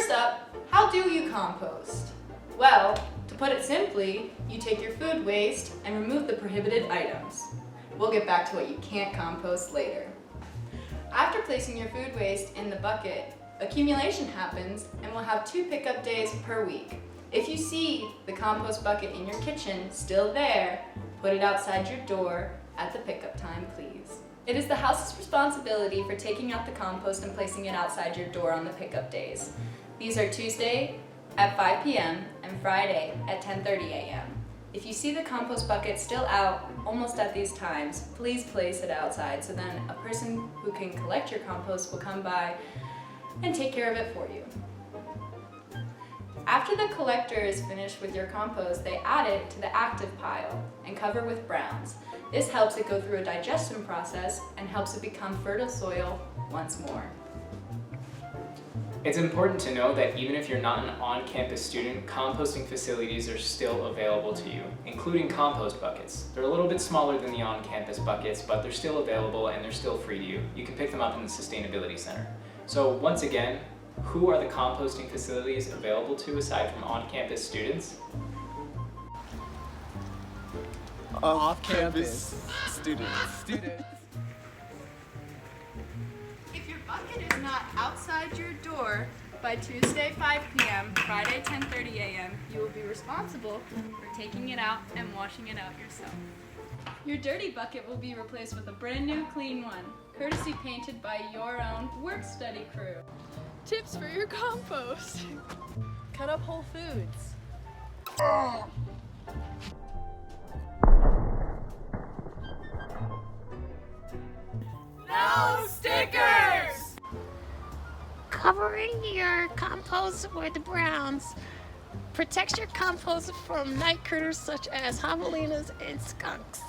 First up, how do you compost? Well, to put it simply, you take your food waste and remove the prohibited items. We'll get back to what you can't compost later. After placing your food waste in the bucket, accumulation happens and we'll have 2 pickup days per week. If you see the compost bucket in your kitchen still there, put it outside your door at the pickup time, please. It is the house's responsibility for taking out the compost and placing it outside your door on the pickup days. These are Tuesday at 5 p.m. and Friday at 10:30 a.m. If you see the compost bucket still out almost at these times, please place it outside so then a person who can collect your compost will come by and take care of it for you. After the collector is finished with your compost, they add it to the active pile and cover with browns. This helps it go through a digestion process and helps it become fertile soil once more. It's important to know that even if you're not an on-campus student, composting facilities are still available to you, including compost buckets. They're a little bit smaller than the on-campus buckets, but they're still available and they're still free to you. You can pick them up in the Sustainability Center. So once again, who are the composting facilities available to aside from on-campus students? Off-campus students. If your bucket is not outside your door by Tuesday 5 p.m., Friday 10:30 a.m., you will be responsible for taking it out and washing it out yourself. Your dirty bucket will be replaced with a brand new clean one, courtesy painted by your own work-study crew. Tips for your compost. Cut up whole foods. No stickers! Covering your compost with browns protects your compost from night critters such as javelinas and skunks.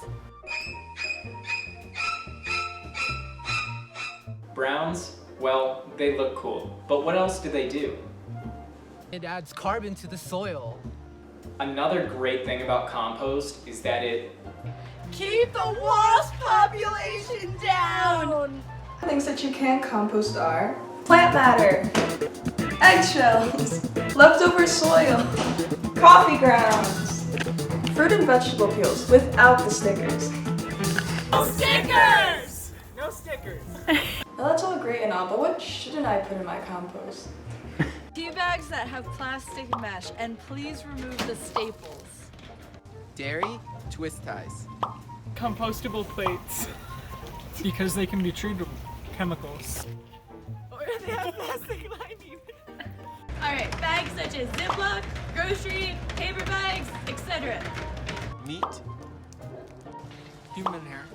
Browns? Well, they look cool. But what else do they do? It adds carbon to the soil. Another great thing about compost is that it Keep the wasp population down! Things that you can compost are plant matter, eggshells, leftover soil, coffee grounds, fruit and vegetable peels without the stickers. No stickers! No stickers. Now that's all great and all, but what shouldn't I put in my compost? Tea bags that have plastic mesh, and please remove the staples. Dairy twist ties. Compostable plates because they can be treated with chemicals. Or they have plastic lining. Alright, bags such as Ziploc, grocery, paper bags, etc. Meat, human hair,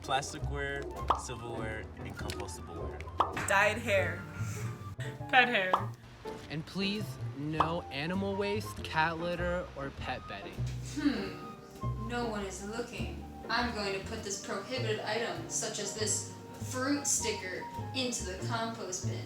plasticware, silverware, and compostable ware. Dyed hair. Pet hair. And please, no animal waste, cat litter, or pet bedding. No one is looking. I'm going to put this prohibited item, such as this fruit sticker, into the compost bin.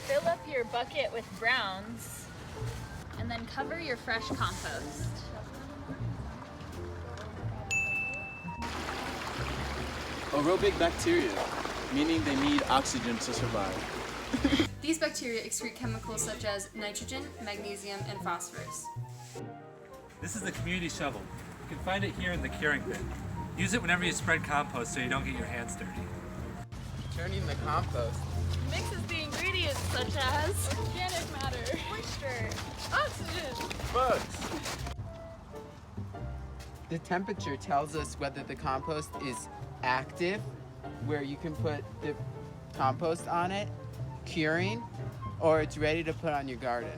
Fill up your bucket with browns and then cover your fresh compost. Aerobic bacteria, meaning they need oxygen to survive. These bacteria excrete chemicals such as nitrogen, magnesium, and phosphorus. This is the community shovel. You can find it here in the curing bin. Use it whenever you spread compost so you don't get your hands dirty. Turning the compost. Mixes the ingredients such as organic matter, moisture, oxygen, Bugs. The temperature tells us whether the compost is active, where you can put the compost on it, curing, or it's ready to put on your garden.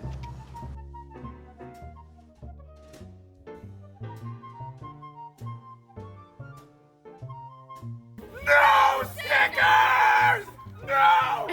No stickers! No!